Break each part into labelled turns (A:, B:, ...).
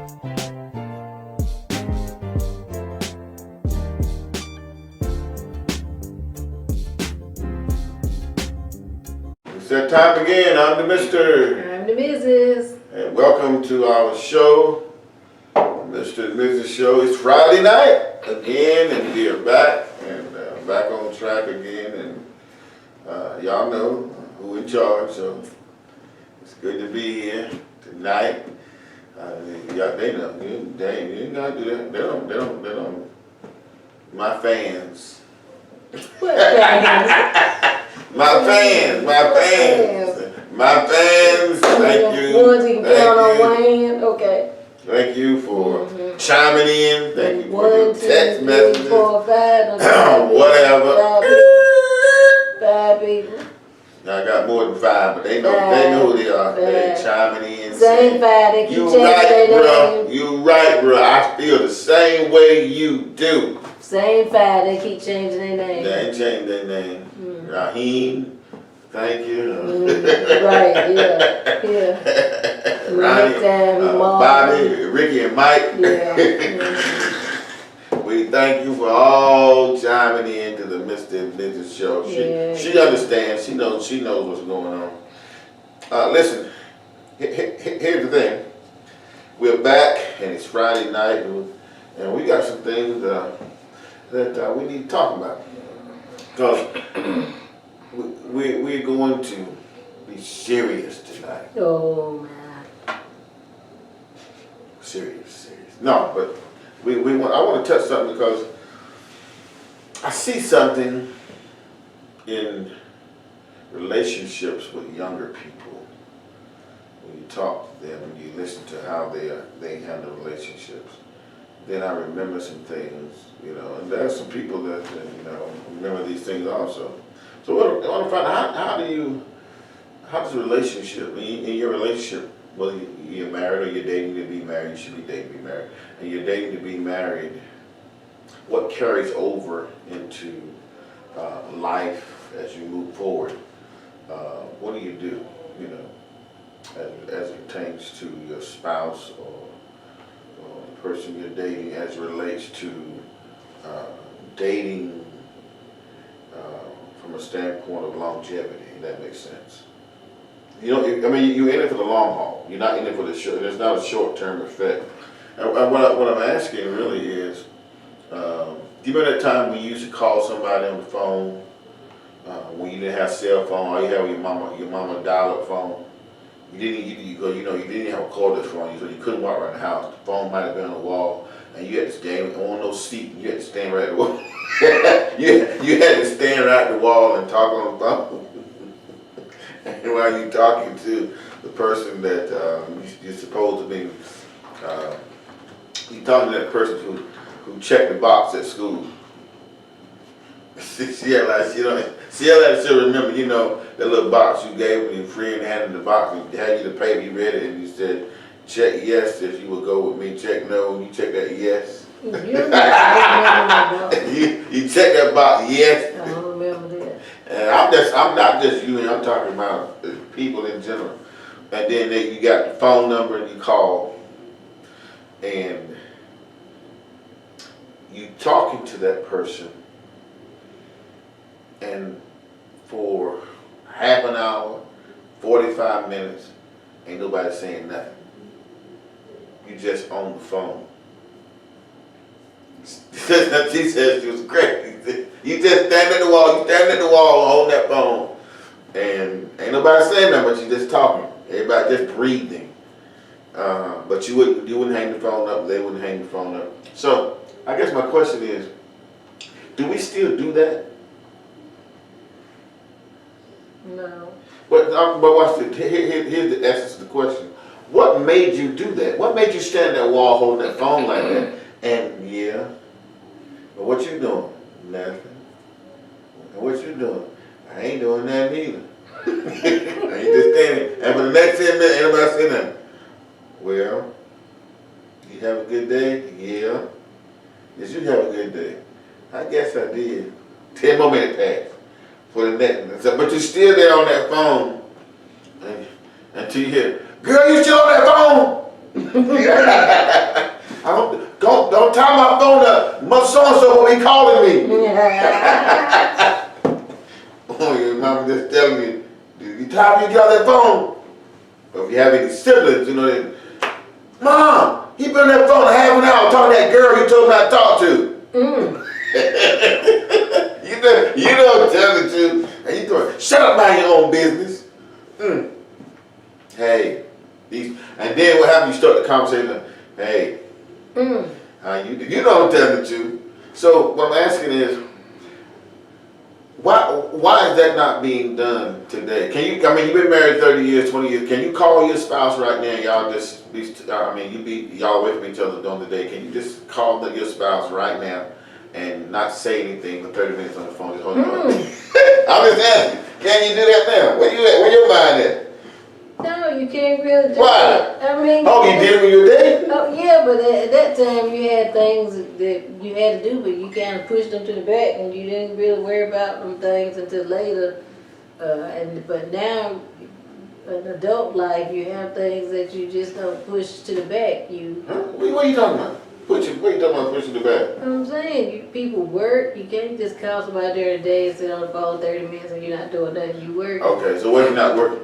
A: It's that time again. I'm the Mr.
B: I'm the Mrs.
A: And welcome to our show, Mr. and Mrs. Show. It's Friday night again, and we are back and back on track again. And y'all know who in charge, so it's good to be here tonight. They know. You ain't gotta do that. They don't. My fans.
B: What fans?
A: My fans, thank you.
B: Ones you can count on one hand, okay.
A: Thank you for chiming in. Thank you for
B: One,
A: your
B: two,
A: text
B: three,
A: messages.
B: 4, 5,
A: Whatever.
B: 5 people.
A: I got more than 5, but they know who they are. They're chiming in.
B: Same 5, they keep changing their name.
A: You right, bro. I feel the same way you do.
B: Same 5, they keep changing their name.
A: They ain't changed their name. Raheem, thank you.
B: Right, yeah.
A: Ronnie, Bobby, Ricky, and Mike.
B: Yeah.
A: We thank you for all chiming in to the Mr. and Mrs. Show. She understands. She knows what's going on. Listen, here's the thing. We're back, and it's Friday night, and we got some things that we need to talk about. Because we're going to be serious tonight.
B: Oh, man.
A: Serious. No, but I want to touch something because I see something in relationships with younger people. When you talk to them and you listen to how they handle relationships, then I remember some things, and there are some people that remember these things also. So I want to find out how does a relationship, in your relationship, whether you're married or you're dating to be married, you should be dating to be married, and you're dating to be married, what carries over into life as you move forward? What do you do, as it pertains to your spouse or the person you're dating, as it relates to dating from a standpoint of longevity, if that makes sense. You're in it for the long haul. You're not in it for the short. There's not a short-term effect. And what I'm asking really is, do you remember that time when you used to call somebody on the phone when you didn't have cell phone, or you had your mama dial-up phone? You didn't have a cordless phone, so you couldn't walk around the house. The phone might have been on the wall, and you had to stand on no seat. You had to stand right at the wall. you had to stand right at the wall and talk on the phone. And while you're talking to the person that you're supposed to be, you're talking to that person who checked the box at school. She'll remember, that little box you gave when your friend handed the box and had you the paper, you read it, and you said, check yes if you would go with me, check no, you check that yes. You check that box, yes.
B: I don't remember that.
A: And I'm not just you, I'm talking about people in general. And then you got the phone number and you call, and you talking to that person, and for half an hour, 45 minutes, ain't nobody saying nothing. You just on the phone. She said she was crazy. You just standing at the wall, holding that phone. And ain't nobody saying nothing, but you just talking. Everybody just breathing. But you wouldn't hang the phone up, they wouldn't hang the phone up. So I guess my question is, do we still do that?
B: No.
A: But watch this. Here's the essence of the question. What made you do that? What made you stand at that wall holding that phone like that? And but what you doing? Nothing. And what you doing? I ain't doing that either. I ain't just standing. And for the next 10 minutes, ain't nobody saying nothing. Well, you have a good day? Yeah. Did you have a good day? I guess I did. 10 more minutes passed for the next. But you're still there on that phone until you hear, girl, you still on that phone? tie my phone up. Mother so-and-so will be calling me. Oh, your mama just telling me, you tired of you got that phone? Or if you have any siblings, you know, they, Mom, he been on that phone half an hour talking to that girl you told me not to talk to. You know I'm telling the truth. And you doing, shut up, mind your own business. Hey, and then what happened? You start the conversation. Hey, how you do? You know I'm telling the truth. So what I'm asking is, why is that not being done today? Can you? I mean, you've been married 30 years, 20 years. Can you call your spouse right now? Y'all just be. I mean, y'all away from each other during the day. Can you just call your spouse right now and not say anything for 30 minutes on the phone? Just hold it on. I'm just asking. Can you do that now? Where you at? Where your mind at?
B: No, you can't really do
A: Why?
B: it. I mean,
A: Oh, you did it when you were dating?
B: oh yeah, but at that time you had things that you had to do, but you kind of pushed them to the back, and you didn't really worry about them things until later. But now, in adult life, you have things that you just don't push to the back.
A: Huh? What are you talking about? What are you talking about pushing the back?
B: I'm saying, people work. You can't just call somebody during the day and sit on the phone 30 minutes and you're not doing nothing. You work.
A: Okay, so what if you're not working?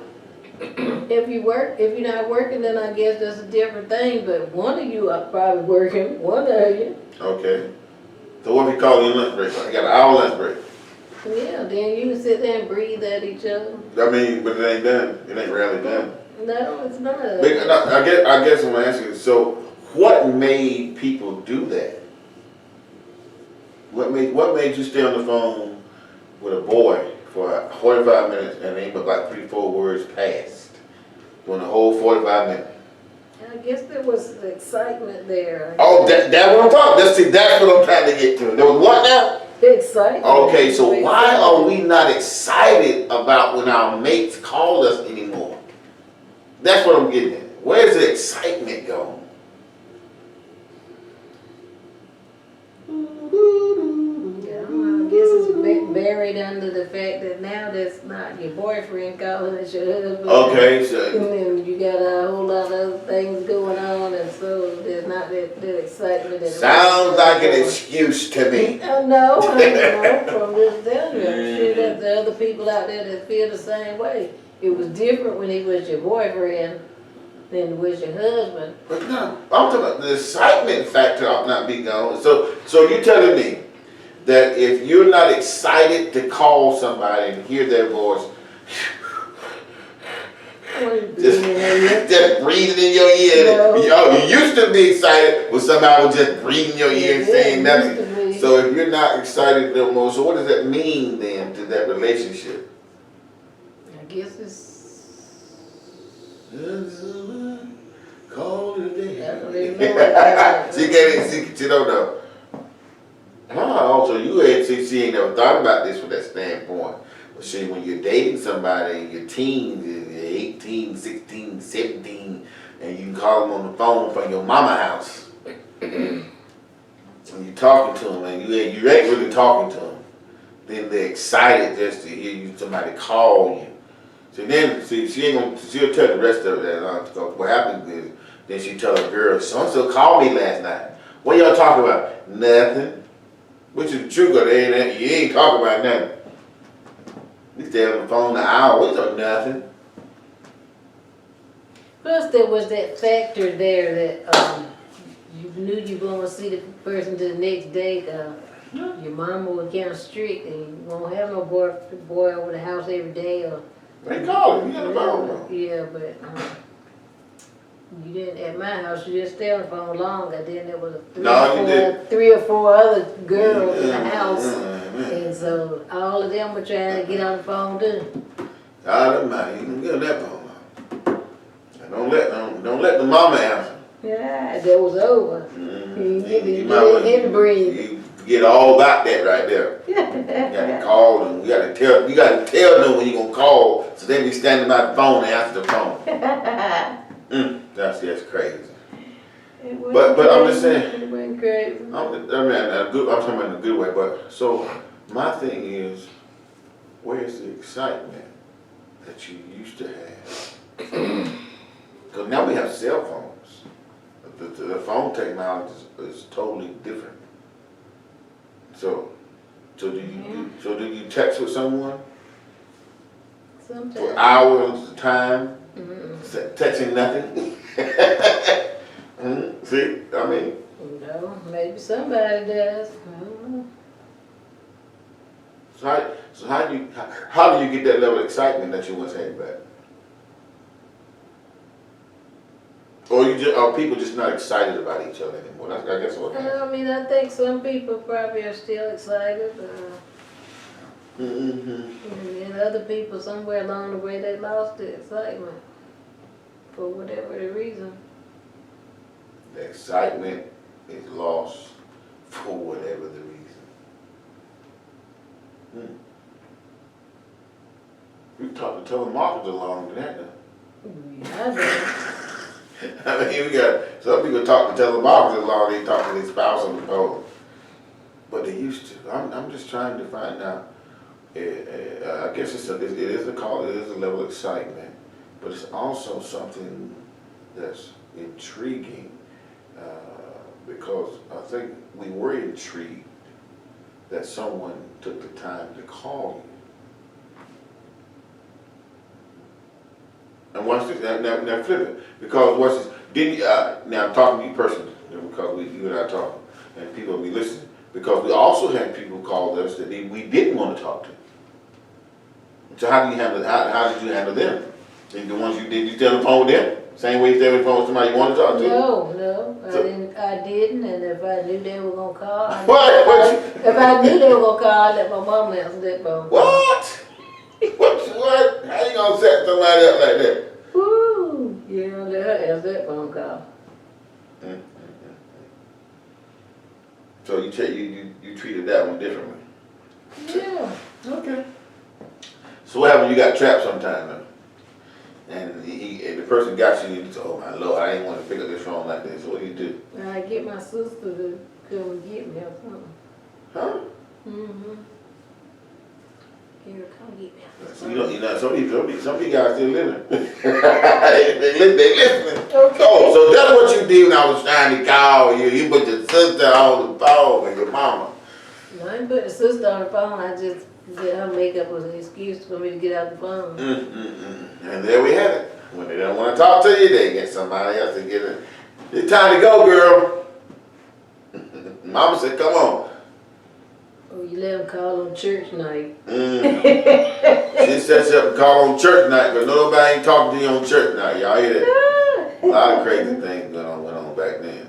B: If you're not working, then I guess that's a different thing. But one of you are probably working. One of you.
A: Okay. So what if you call your lunch break? I got an hour lunch break.
B: Yeah, then you can sit there and breathe at each other.
A: I mean, but it ain't done. It ain't rarely done.
B: No, it's not.
A: I guess I'm asking. So, what made people do that? What made you stay on the phone with a boy for 45 minutes and ain't but like 3-4 words passed during the whole 45 minutes?
B: I guess there was excitement there.
A: Oh, that's what I'm talking. That's what I'm trying to get to. There was what now?
B: Excitement.
A: Okay, so why are we not excited about when our mates call us anymore? That's what I'm getting at. Where's the excitement going?
B: Yeah, I guess it's buried under the fact that now that's not your boyfriend calling, it's your husband.
A: Okay, so
B: And then you got a whole lot of other things going on, and so there's not that excitement.
A: sounds like an excuse to me.
B: No, from just telling you, I'm sure that the other people out there that feel the same way. It was different when he was your boyfriend than was your husband.
A: But no, I'm talking about the excitement factor ought not be gone. So you're telling me that if you're not excited to call somebody and hear their voice, just breathing in your ear.
B: No.
A: You used to be excited when somebody was just breathing in your ear and saying nothing. So if you're not excited no more, so what does that mean then to that relationship?
B: I guess it's.
A: Call it a day.
B: I don't even know.
A: She don't know. Also, you ain't she ain't never thought about this from that standpoint. But see, when you're dating somebody in your teens, you're 18, 16, 17, and you can call them on the phone from your mama house, and you're talking to them, and you ain't really talking to them, then they're excited just to hear somebody call you. So then, she'll tell the rest of it. What happens is, then she tell a girl, so-and-so called me last night. What y'all talking about? Nothing. Which is true, because you ain't talking about nothing. We stay on the phone an hour, we talk nothing.
B: Plus, there was that factor there that you knew you were going to see the person to the next day. Your mama was kind of strict, and you won't have no boy over the house every day.
A: They call him, you got the phone.
B: Yeah, but you didn't, at my house, you didn't stay on the phone long. And then there was three or four other girls in the house. And so all of them were trying to get on the phone too.
A: God Almighty, you can get on that phone. And don't let the mama answer.
B: Yeah, that was over. You might want to breathe.
A: You forget all about that right there. You got to call them. You got to tell them when you're gonna call, so they be standing by the phone and answer the phone. That's crazy. But I'm just saying.
B: It went crazy.
A: I'm talking about in a good way. But so my thing is, where's the excitement that you used to have? Because now we have cell phones. the phone technology is totally different. So, do you text with someone for
B: Sometimes.
A: hours at a time,
B: Mm-mm.
A: texting nothing? See, I mean,
B: No, maybe somebody does. I don't know.
A: how do you get that level of excitement that you once had back? Or people just not excited about each other anymore? That's, I guess what.
B: I mean, I think some people probably are still excited, and other people somewhere along the way they lost the excitement for whatever the reason.
A: The excitement is lost for whatever the reason. We talked to telemarketers along with that now.
B: Yeah, I do.
A: I mean, we got some people talk to telemarketers along, they talk to their spouse on the phone. But they used to. I'm just trying to find out. I guess it is a call, it is a level of excitement, but it's also something that's intriguing because I think we were intrigued that someone took the time to call you. And watch this, now flip it, because watch this, didn't you, now I'm talking to you personally, because you and I talking, and people will be listening, because we also had people call us that we didn't want to talk to. So how do you handle, how did you handle them? The ones did you stay on the phone with them? Same way you stay on the phone with somebody you want to talk to?
B: No, I didn't, and if I knew they were gonna call,
A: What?
B: if I knew they were gonna call, I let my mom answer that phone.
A: What? What? How you gonna set somebody up like that?
B: Woo! Yeah, let her answer that phone call.
A: So you treated that one differently.
B: Yeah.
A: Okay. So what happened? You got trapped sometime, though. And and the person got you, and you said, "Oh my Lord, I didn't want to pick up this phone like this." So what do you do?
B: I get my sister to come and get me or something.
A: Huh?
B: Here, come get me.
A: So some of you guys still living. they listening.
B: Okay.
A: Oh, so that's what you did when I was trying to call you. You put your sister on the phone and your mama.
B: No, I didn't put the sister on the phone. I just did her makeup was an excuse for me to get out the phone.
A: And there we have it. When they don't want to talk to you, they get somebody else to get it. It's time to go, girl. Mama said, "Come on."
B: Oh, you let them call on church night.
A: She sets up and call on church night, but nobody ain't talking to you on church night. Y'all hear that? A lot of crazy things went on back then.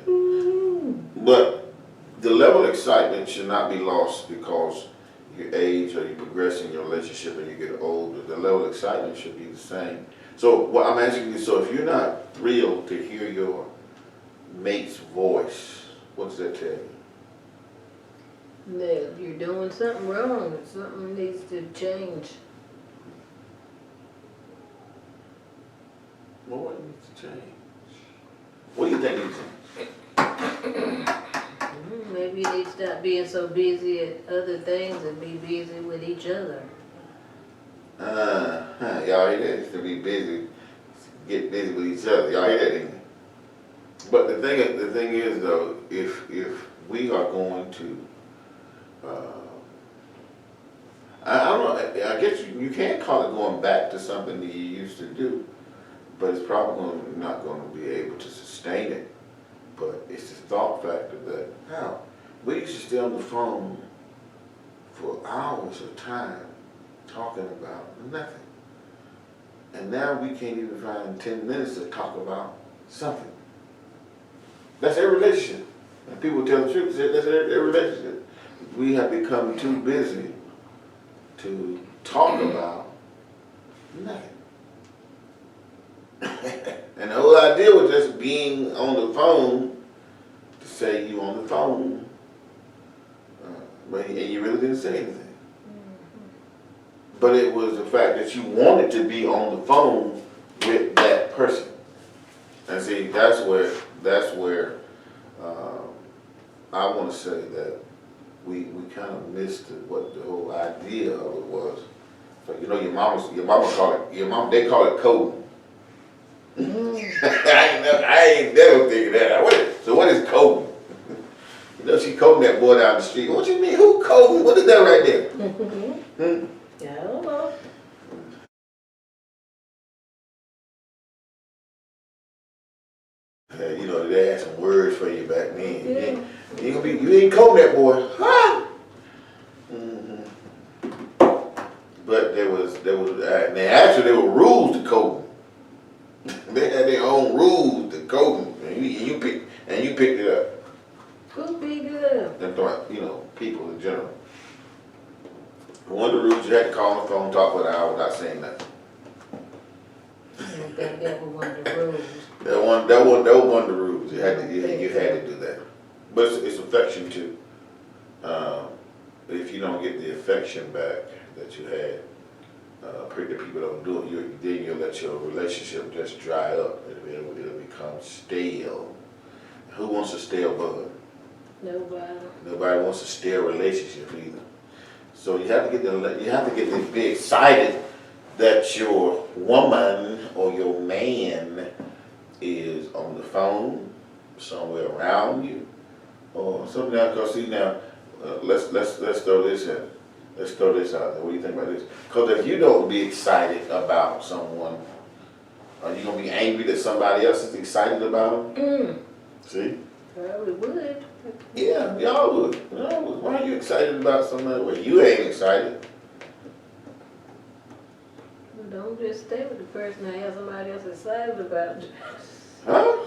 A: But the level of excitement should not be lost because you age or you progress in your relationship and you get older. The level of excitement should be the same. So what I'm asking you, so if you're not thrilled to hear your mate's voice, what does that tell you?
B: That you're doing something wrong. Something needs to change.
A: Well, what needs to change? What do you think needs to change?
B: Maybe you need to stop being so busy at other things and be busy with each other.
A: Y'all hear that? To be busy, get busy with each other. Y'all hear that, didn't you? But the thing is though, if we are going to, I don't know. I guess you can't call it going back to something that you used to do, but it's probably not going to be able to sustain it. But it's the thought factor that we used to stay on the phone for hours of time talking about nothing. And now we can't even find 10 minutes to talk about something. That's every relationship. And people tell the truth, that's every relationship. We have become too busy to talk about nothing. And the whole idea was just being on the phone to say you on the phone, and you really didn't say anything. But it was the fact that you wanted to be on the phone with that person. And see, that's where I want to say that we kind of missed what the whole idea of it was. So your mama call it, they call it coding. I ain't ain't never thinking that. So what is coding? You know, she coding that boy down the street. What you mean? Who coding? What is that right there? Hmm?
B: I don't know.
A: You know, they had some words for you back then.
B: Yeah.
A: You ain't coding that boy. Huh? Hmm. But there was, actually there were rules to coding. They had their own rules to coding, and you picked it up.
B: Who picked it up?
A: That's right, you know, people in general. One of the rules, you had to call on the phone, talk for an hour without saying nothing.
B: I don't think that was one of the rules.
A: That was one of the rules. You had to do that. But it's affection too. If you don't get the affection back that you had, the people don't do it, then you'll let your relationship just dry up. It'll become stale. Who wants a stale bud?
B: Nobody.
A: Nobody wants a stale relationship either. So you have to get to be excited that your woman or your man is on the phone, somewhere around you, or something else. Cause see now, let's throw this in. Let's throw this out there. What do you think about this? Because if you don't be excited about someone, are you gonna be angry that somebody else is excited about them? See?
B: Probably would.
A: Yeah, y'all would. Why are you excited about somebody where you ain't excited?
B: Well, don't just stay with the person that has somebody else excited about you.
A: Huh?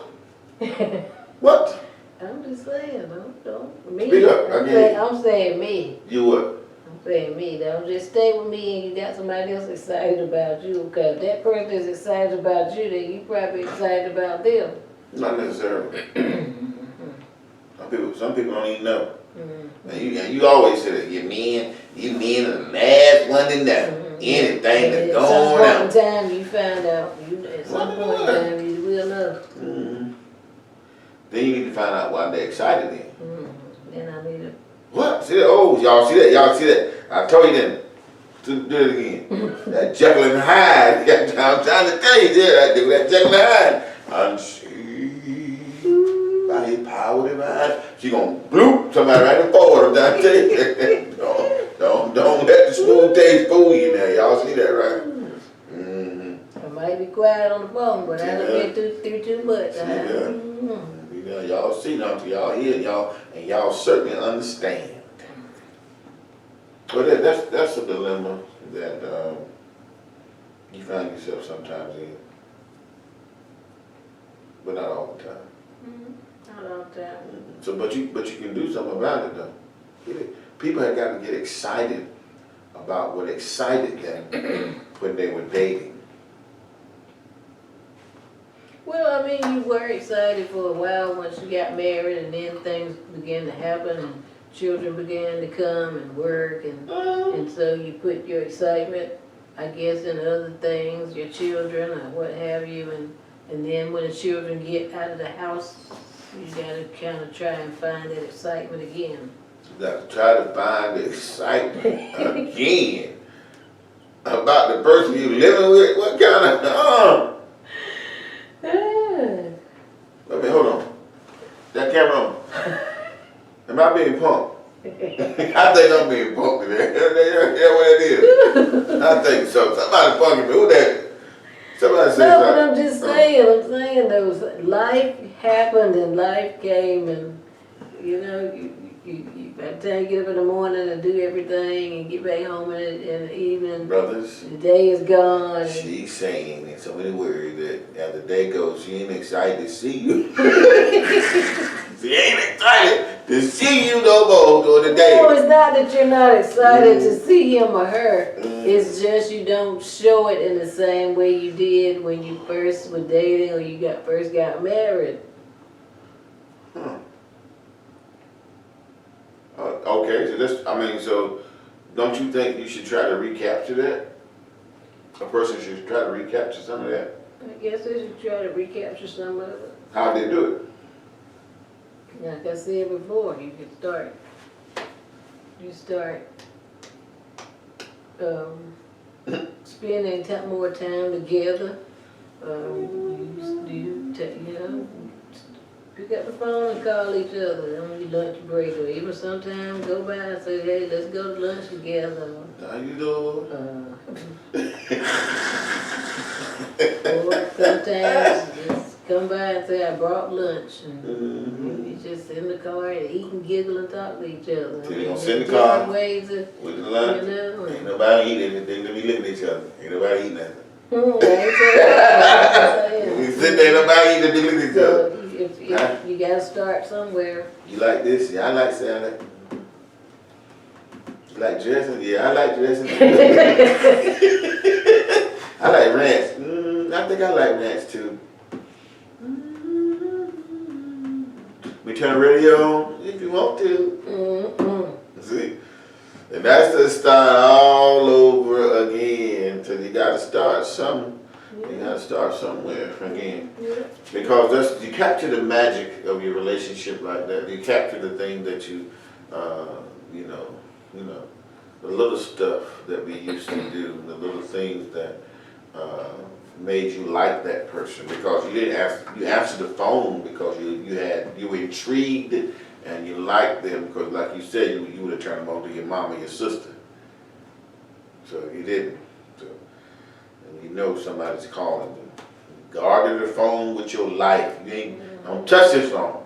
A: What?
B: I'm just saying, don't. Me.
A: Speak up,
B: I'm saying me.
A: You what?
B: I'm saying me. Don't just stay with me and you got somebody else excited about you. Because if that person is excited about you, then you probably excited about them.
A: Not necessarily. Some people don't even know.
B: Mm-hmm.
A: And you always say that you men are the last one to know anything that's going on.
B: At some point in time, you find out. At some point in time, you will know.
A: Mm-hmm. Then you need to find out why they're excited then.
B: Mm-hmm. Then I need to.
A: What? See that? Oh, y'all see that? Y'all see that? I told you then. Do it again. That Jekyll and Hyde. I'm trying to tell you that Jekyll and Hyde. Unseen by his power divine. She gonna bloop somebody right in forward. I'm trying to tell you. Don't let the smooth taste fool you now. Y'all see that, right? Mm-hmm.
B: I might be quiet on the phone, but I done been through too much.
A: Mm-hmm. Y'all see, don't you? Y'all hear, and y'all certainly understand. But that's a dilemma that you find yourself sometimes in, but not all the time.
B: Mm-hmm. Not all the time.
A: Mm-hmm. So, but you can do something about it though. People have got to get excited about what excited them when they were dating.
B: Well, I mean, you were excited for a while once you got married, and then things began to happen, and children began to come and work, and so you put your excitement, I guess, in other things, your children or what have you, and then when the children get out of the house, you gotta kind of try and find that excitement again.
A: You got to try to find the excitement again about the person you're living with. What kind of Let me hold on. That camera on. Am I being punked? I think I'm being punked today. That's what it is. I think so. Somebody punking me. Who that? Somebody said
B: No, but
A: something.
B: I'm just saying, there was life happened and life came, and you know, you by the time you get up in the morning and do everything and get back home in the evening,
A: Brothers,
B: the day is gone.
A: she's saying in so many words that as the day goes, she ain't excited to see you. She ain't excited to see you no more during the day.
B: No, it's not that you're not excited to see him or her. It's just you don't show it in the same way you did when you first were dating or you first got married.
A: Okay, so don't you think you should try to recapture that? A person should try to recapture some of that.
B: I guess they should try to recapture some of it.
A: How'd they do it?
B: Like I said before, you start spending more time together. You You know, pick up the phone and call each other on your lunch break, or even sometimes go by and say, hey, let's go to lunch together.
A: How you doing?
B: Or sometimes just come by and say, I brought lunch. And
A: Mm-hmm.
B: you just sit in the car and eat and giggle and talk to each other.
A: So you gonna sit in the car
B: ways of,
A: with the lunch?
B: you know,
A: Ain't nobody eating. They be looking at each other. Ain't nobody eating nothing.
B: I ain't saying
A: We sit there, nobody eating. They be looking at each other.
B: so if you gotta start somewhere.
A: You like this? Yeah, I like salad. You like dressing? Yeah, I like dressing. I like ranch. I think I like ranch too. We turn the radio on if you want to. See? And that's to start all over again. So you gotta start something. You gotta start somewhere again. Because you capture the magic of your relationship like that. You capture the thing that you the little stuff that we used to do, the little things that made you like that person, because you answered the phone because you were intrigued and you liked them, because like you said, you would have turned them over to your mom or your sister. So you didn't. So, and you know somebody's calling you. Guarded the phone with your life. You ain't don't touch this phone.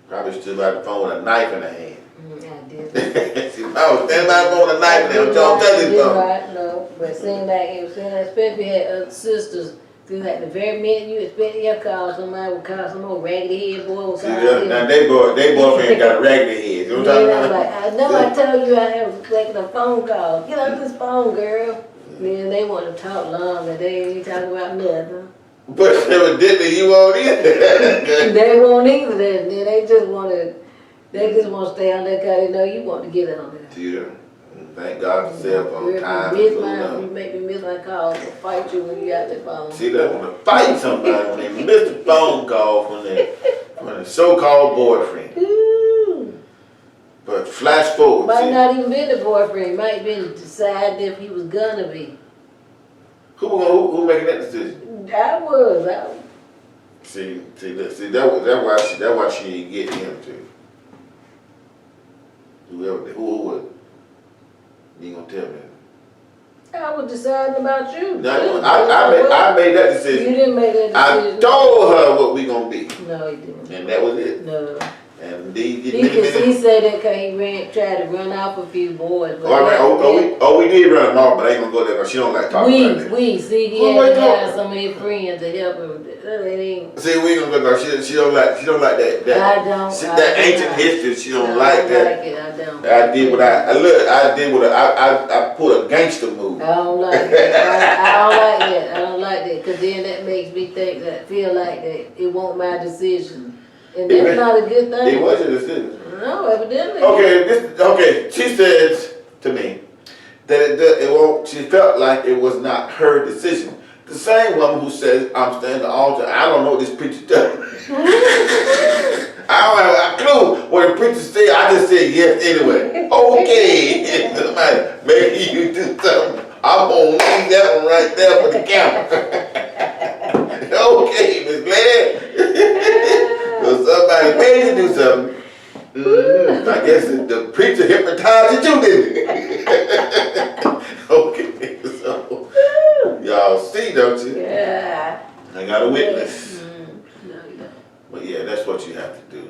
A: Probably stood by the phone with a knife in her hand.
B: I did.
A: See, I was standing by the phone with a knife in her hand. Don't touch this phone.
B: Right, no, but seeing especially had other sisters, seemed like the very minute you expected your call, somebody would call some old raggedy head boy would call you.
A: Now they boyfriend got a raggedy head. You know what I'm
B: Yeah,
A: talking
B: I'm
A: about?
B: like, I know I told you I was expecting a phone call. Get off this phone, girl. Then they want to talk long and they ain't talking about nothing.
A: But evidently you won't either.
B: They won't either. They just want to stay on there because they know you want to get on there.
A: Yeah. Thank God for cell phone time.
B: You make me miss my calls. I'll fight you when you got that phone.
A: See, they want to fight somebody when they miss the phone call from their so-called boyfriend.
B: Ooh.
A: But flash forward.
B: Might not even been the boyfriend. Might have been decided if he was gonna be.
A: Who making that decision?
B: I was.
A: See, that's why she didn't get him to. Who would? You ain't gonna tell me.
B: I was deciding about you.
A: No, I made that decision.
B: You didn't make that decision.
A: I told her what we gonna be.
B: No, he didn't.
A: And that was it.
B: No.
A: And
B: he said that because he tried to run off a few boys.
A: We did run them off, but I ain't gonna go there because she don't like talking about that.
B: He had to have some of his friends to help him.
A: See, we ain't gonna go because she don't like that. That ancient history, she don't like that.
B: I don't.
A: I pulled a gangster move.
B: I don't like that. I don't like that because then that makes me feel like that it won't my decision. And that's not a good thing.
A: It was your decision.
B: No, evidently.
A: Okay. She says to me that it won't. She felt like it was not her decision. The same woman who says I'm standing at the altar. I don't know what this preacher does. I don't have a clue what the preacher said. I just said yes anyway. Okay, somebody maybe you do something. I'm gonna leave that one right there for the camera. Okay, Miss Glad. So somebody made you do something. I guess the preacher hypnotized you too, didn't he? Okay, so y'all see, don't you?
B: Yeah.
A: I got a witness.
B: No, you don't.
A: But yeah, that's what you have to do.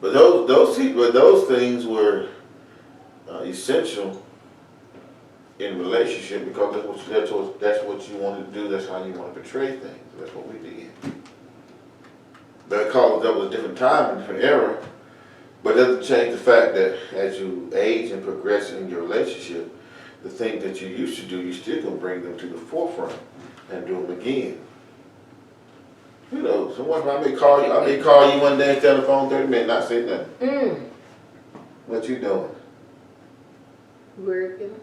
A: But those things were essential in a relationship because that's what you want to do. That's how you want to portray things. That's what we did. Because that was a different time, a different era, but it doesn't change the fact that as you age and progress in your relationship, the things that you used to do, you still can bring them to the forefront and do them again. You know, I may call you one day and tell the phone 30 minutes, not say nothing. What you doing?
B: Working.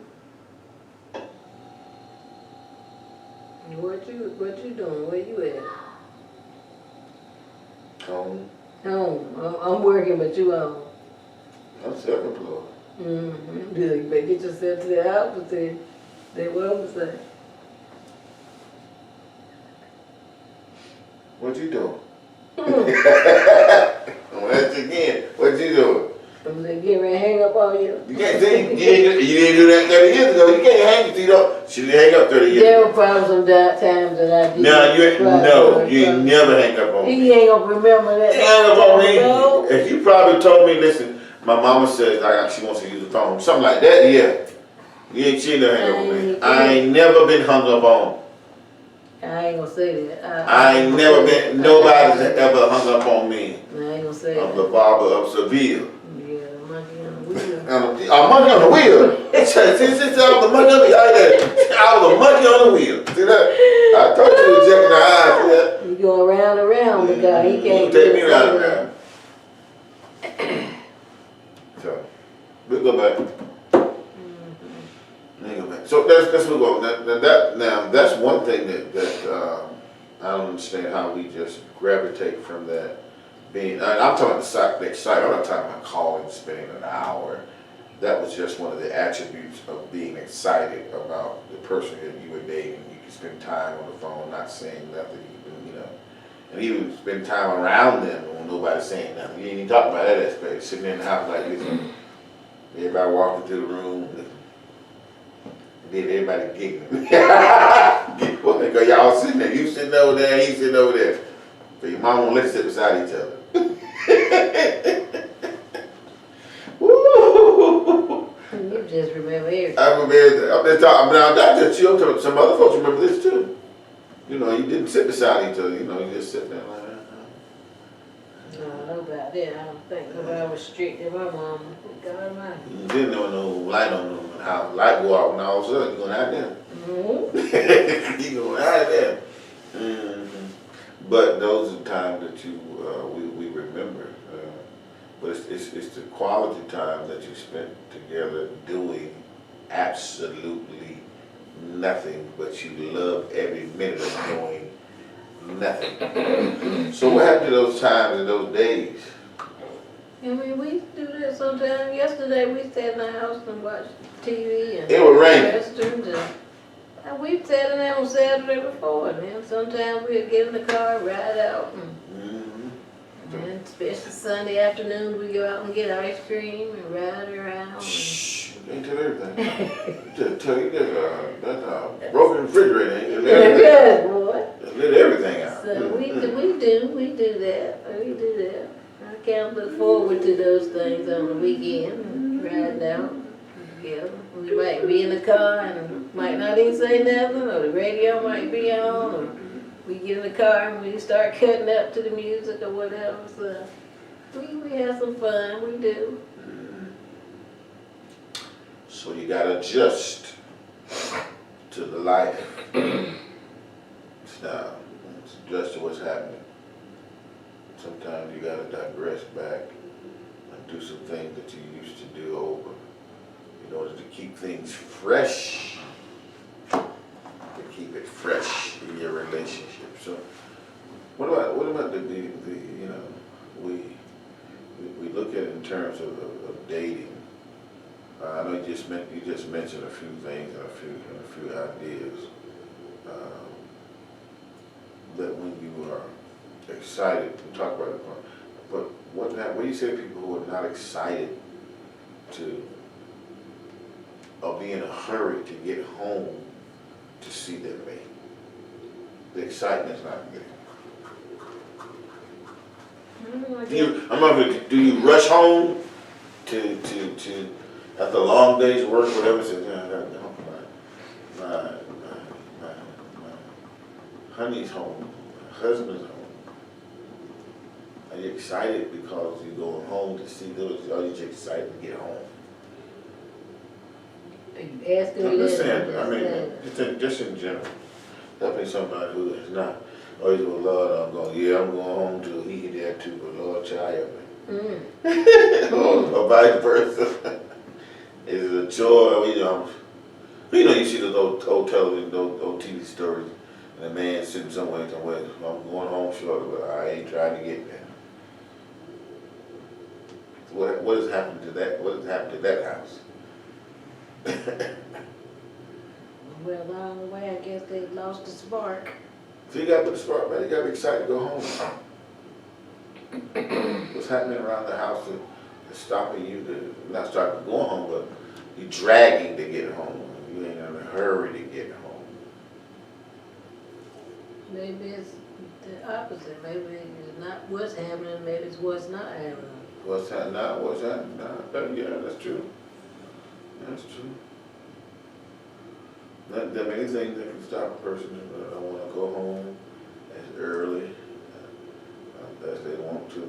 B: What you doing? Where you at?
A: Home.
B: I'm working, but you home.
A: I'm self-employed.
B: Yeah, you better get yourself to the house and say what I'm saying.
A: What you doing? I'm gonna ask you again. What you doing?
B: I'm gonna get ready to hang up on you.
A: You can't say you didn't do that 30 years ago. You can't hang it, you know. She didn't hang up 30 years
B: There
A: ago.
B: were probably some times that I did.
A: No, you ain't never hang up on me.
B: He ain't gonna remember that.
A: You hang up on me.
B: No.
A: If you probably told me, listen, my mama says she wants to use the phone, something like that, yeah. She ain't never hang up on me. I ain't never been hung up on.
B: I ain't gonna say that.
A: I ain't never been, nobody's ever hung up on me.
B: I ain't gonna say
A: I'm
B: that.
A: the barber of Seville.
B: Yeah, monkey on the wheel.
A: I'm monkey on the wheel. See, I'm the monkey on the wheel. I was a monkey on the wheel. See that? I told you to check in the eyes. See that?
B: You go around and around the guy. He can't
A: take me
B: just say
A: around. So, we'll go back. So let's move on. Now that's one thing that I don't understand how we just gravitate from that being. I'm talking about the excitement. I'm not talking about calling, spending an hour. That was just one of the attributes of being excited about the person that you were dating. You could spend time on the phone, not saying nothing, and even spend time around them when nobody's saying nothing. You ain't even talking about that aspect. Sitting in the house like this, everybody walking through the room. Then everybody giggling. Because y'all sitting there, you sitting over there, he sitting over there. So your mom won't let you sit beside each other. Woo!
B: You just remember everything.
A: I remember everything. I'm just talking, now that's just you, I'm talking, some other folks remember this too. You didn't sit beside each other, you just sit there like that.
B: No, I know about that. I don't think nobody was strict to my mama. God almighty.
A: You didn't know no light on them, how light go out, and all of a sudden you're gonna hide them.
B: Mm-hmm.
A: You're gonna hide them. But those are times that we remember. But it's the quality time that you spent together doing absolutely nothing, but you love every minute of doing nothing. So what happened to those times and those days?
B: I mean, we do that sometimes. Yesterday we sat in the house and watched TV and
A: It was raining.
B: westerns and we sat in there on Saturday before, and then sometimes we'd get in the car, ride out, and then especially Sunday afternoons we go out and get ice cream and ride around.
A: Shh, you can't tell everything. Just tell you that's a broken refrigerator. Ain't it?
B: Good boy.
A: Let everything out.
B: So we do that. We do that. I can't look forward to those things on the weekend, riding out together. We might be in the car and might not even say nothing, or the radio might be on, or we get in the car and we start cutting up to the music or whatever. So we have some fun. We do.
A: So you gotta adjust to the life. Now, adjust to what's happening. Sometimes you gotta digress back and do some things that you used to do over in order to keep things fresh, to keep it fresh in your relationship. So, what about the we look at it in terms of dating. I know you just mentioned a few things and a few ideas that when you are excited, we talk about it, but what do you say to people who are not excited or be in a hurry to get home to see their mate? The excitement's not there. Do you rush home to after a long day's work, whatever? Say, my honey's home, my husband's home. Are you excited because you're going home to see them? Or are you just excited to get home?
B: Are you asking me
A: I'm just
B: that?
A: saying, I mean, just in general. Definitely somebody who is not. Oh, he's going, Lord, I'm going home too. He did that too, but Lord, child me. Or vice versa. Is it a joy? You see those old television, those old TV stories, and a man sitting somewhere, I'm going home shortly, but I ain't trying to get there. What has happened to that? What has happened to that house?
B: Well, along the way, I guess they lost the spark.
A: So you gotta put the spark, man. You gotta be excited to go home. What's happening around the house is stopping you to, not stopping going home, but you dragging to get home. You ain't in a hurry to get home.
B: Maybe it's the opposite. Maybe it's not what's happening, maybe it's what's not happening.
A: What's happening now? What's happening now? Yeah, that's true. That's true. There are many things that can stop a person. I want to go home as early as they want to.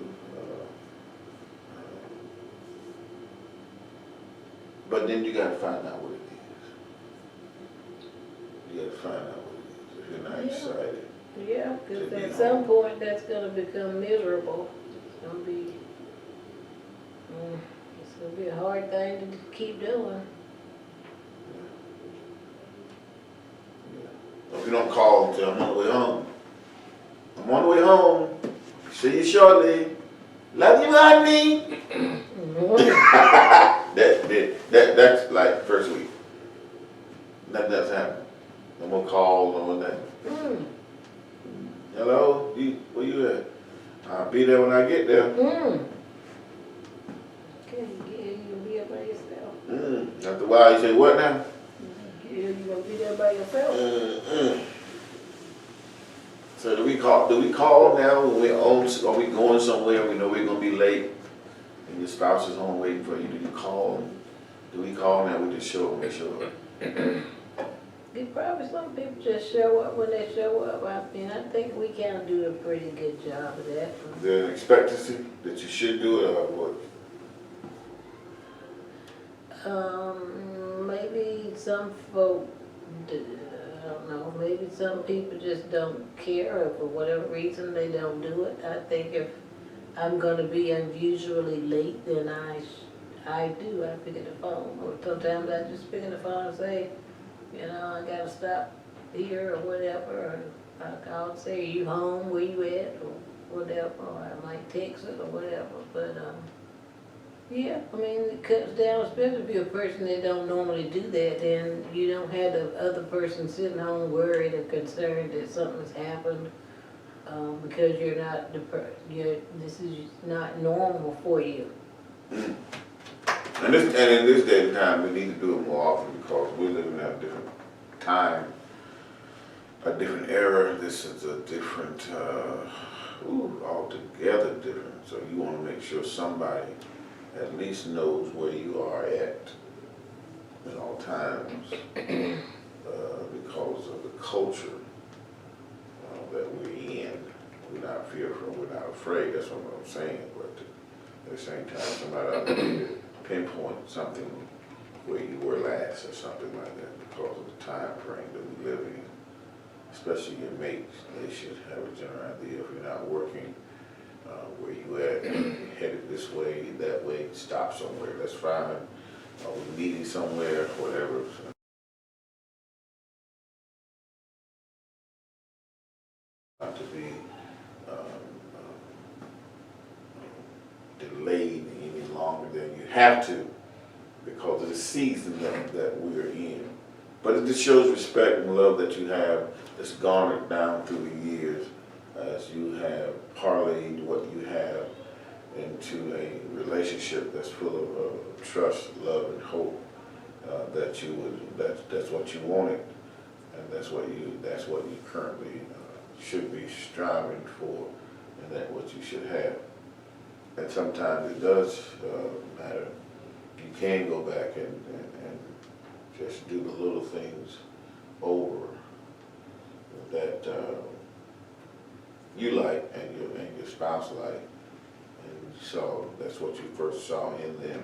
A: But then you got to find out what it is. You got to find out what it is if you're not excited.
B: Yeah, because at some point that's going to become miserable. It's going to be a hard thing to keep doing.
A: If you don't call until I'm on the way home. I'm on the way home. See you shortly. Love you, honey. That's like first week. Nothing else happened. No more calls, no more nothing. Hello, where you at? I'll be there when I get there.
B: Okay, you'll be up by yourself.
A: After a while, you say, what now?
B: Yeah, you gonna be there by yourself.
A: So do we call now when we're on, are we going somewhere, we know we're gonna be late, and your spouse is home waiting for you, do you call? Do we call now, we just show up when they show up?
B: Probably some people just show up when they show up. I mean, I think we can do a pretty good job of that.
A: Is there an expectancy that you should do it, or what?
B: Maybe some folk, I don't know, maybe some people just don't care, or for whatever reason they don't do it. I think if I'm gonna be unusually late, then I do. I pick up the phone, or sometimes I just pick up the phone and say, you know, I gotta stop here or whatever, or I call and say, are you home, where you at, or whatever, or I might text it or whatever, but, yeah, I mean, it cuts down, especially if you're a person that don't normally do that, then you don't have the other person sitting home worried or concerned that something's happened, because you're not, this is not normal for you.
A: And in this day and time, we need to do it more often because we're living in a different time, a different era. This is a different, altogether different. So you want to make sure somebody at least knows where you are at all times because of the culture that we're in. We're not fearful, we're not afraid, that's what I'm saying, but at the same time, somebody ought to pinpoint something where you were last or something like that because of the time frame that we live in. Especially your mates, they should have a general idea if you're not working, where you at, headed this way, that way, stop somewhere, that's fine. Are we meeting somewhere, whatever. Not to be delayed any longer than you have to because of the season that we're in. But it just shows respect and love that you have that's garnered down through the years as you have parlayed what you have into a relationship that's full of trust, love, and hope. That's what you wanted, and that's what you currently should be striving for, and that's what you should have. And sometimes it does matter. You can go back and just do the little things over that you like and your spouse like. And so that's what you first saw in them.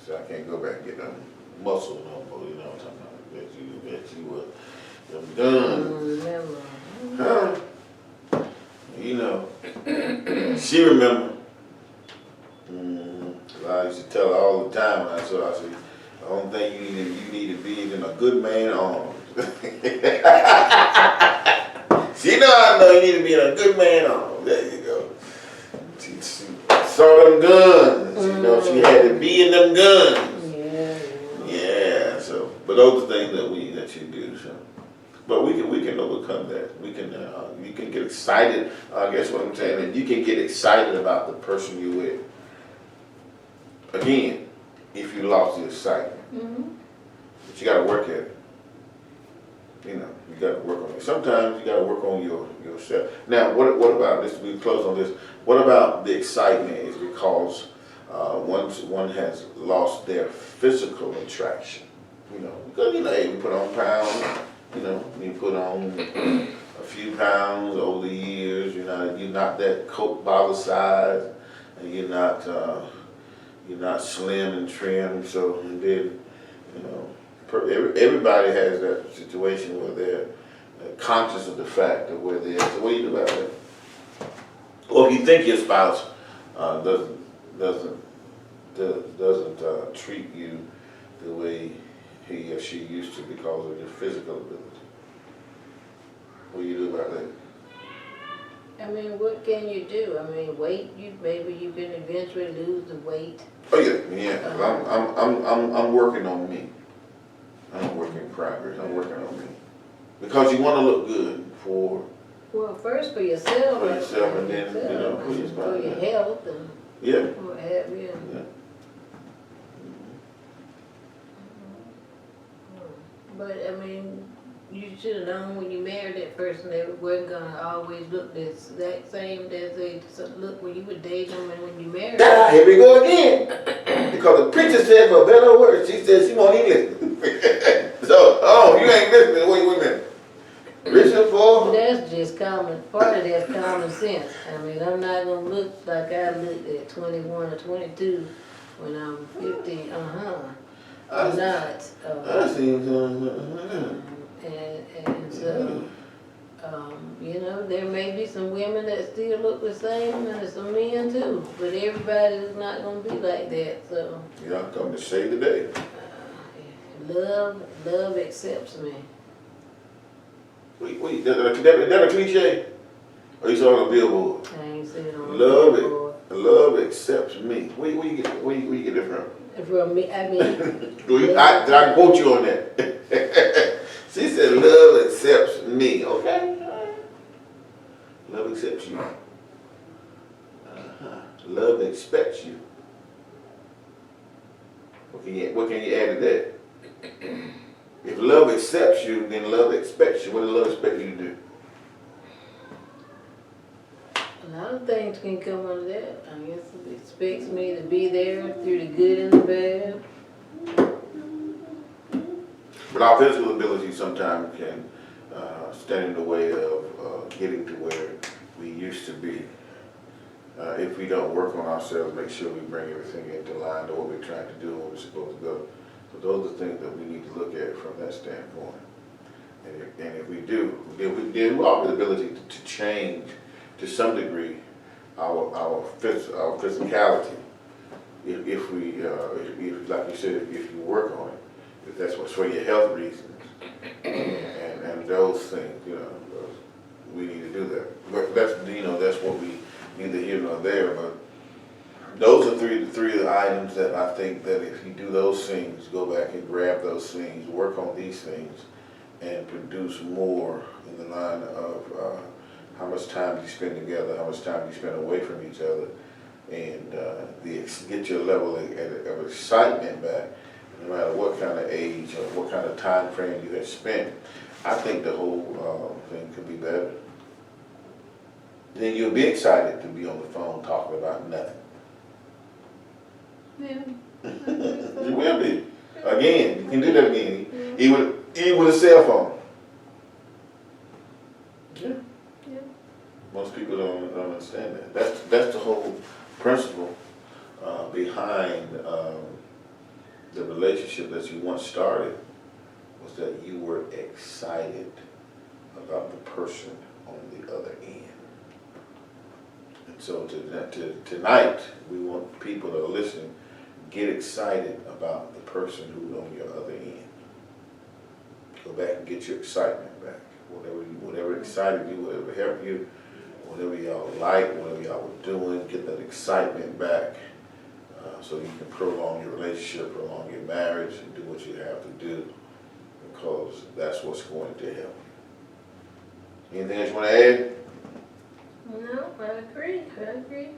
A: So I can't go back and get them muscle no more, you know what I'm talking about. Bet you were them done. Huh? You know. She remember. I used to tell her all the time when I saw her, I said, the only thing you need to be in a good man's arms. She know I know you need to be in a good man's arms. There you go. She saw them guns. You know, she had to be in them guns. Yeah. So, but those are things that you do. So, But we can overcome that. We can you can get excited. I guess what I'm saying is you can get excited about the person you with. Again, if you lost the excitement, but you got to work at it. You know, you got to work on it. Sometimes you got to work on yourself. Now, what about this? We close on this. What about the excitement? Is because one has lost their physical attraction. You know, because hey, we put on pounds. You know, you put on a few pounds over the years. You're not that Coke bottle size, and you're not slim and trim. So and then, you know. Everybody has that situation where they're conscious of the fact of where they are. So what do you do about that? Or if you think your spouse doesn't treat you the way he or she used to because of your physical ability, what do you do about that?
B: I mean, what can you do? I mean, maybe you can eventually lose the weight.
A: Oh yeah. I'm working on me. I'm working in progress. I'm working on me. Because you want to look good for
B: first for yourself.
A: For yourself and then, you know, for your spouse.
B: For your health and
A: yeah.
B: what have you.
A: Yeah.
B: But I mean, you should have known when you married that person that it wasn't gonna always look the exact same as they look when you were dating them and when you married them.
A: Here we go again. Because the preacher said for better or worse, she said she won't even listen. So, you ain't listening. Wait a minute. Listen for.
B: But that's just part of that's common sense. I mean, I'm not gonna look like I looked at 21 or 22 when I'm 50. I'm not.
A: I see.
B: And so, you know, there may be some women that still look the same, and some men too. But everybody is not gonna be like that. So.
A: Yeah, I'm coming to save the day.
B: Love accepts me.
A: Wait, that a cliche? Or you saw on a billboard?
B: I ain't seen it on a billboard.
A: Love accepts me. Where you get it from?
B: From me, I mean.
A: Did I quote you on that? She said, love accepts me. Okay. Love accepts you. Love expects you. What can you add to that? If love accepts you, then love expects you. What does love expect you to do?
B: A lot of things can come under that. I guess it expects me to be there through the good and the bad.
A: But our physical ability sometimes can stand in the way of getting to where we used to be. If we don't work on ourselves, make sure we bring everything into line to what we're trying to do and where we're supposed to go. So those are things that we need to look at from that standpoint. And if we do, then we have the ability to change to some degree our physicality. If like you said, if you work on it, if that's what's for your health reasons and those things, you know, we need to do that. But that's what we neither here nor there. But those are three of the items that I think that if you do those things, go back and grab those things, work on these things, and produce more in the line of how much time you spend together, how much time you spend away from each other, and get your level of excitement back, no matter what kind of age or what kind of time frame you have spent. I think the whole thing could be better. Then you'll be excited to be on the phone talking about nothing.
B: Yeah.
A: You will be. Again, you can do that again. Even with a cell phone. Yeah.
B: Yeah.
A: Most people don't understand that. That's the whole principle behind the relationship that you once started, was that you were excited about the person on the other end. And so tonight, we want people that are listening, get excited about the person who's on your other end. Go back and get your excitement back. Whatever excited you, whatever helped you, whatever y'all like, whatever y'all were doing, get that excitement back so you can prolong your relationship, prolong your marriage, and do what you have to do, because that's what's going to help you. Anything else you wanna add?
B: No, I agree.
A: Okay.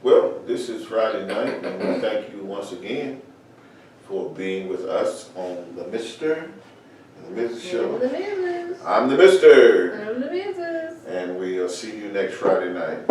A: Well, this is Friday night, and we thank you once again for being with us on the Mr. and the Mrs.
B: I'm
A: Show.
B: the missus.
A: I'm the Mr.
B: I'm the missus.
A: And we'll see you next Friday night.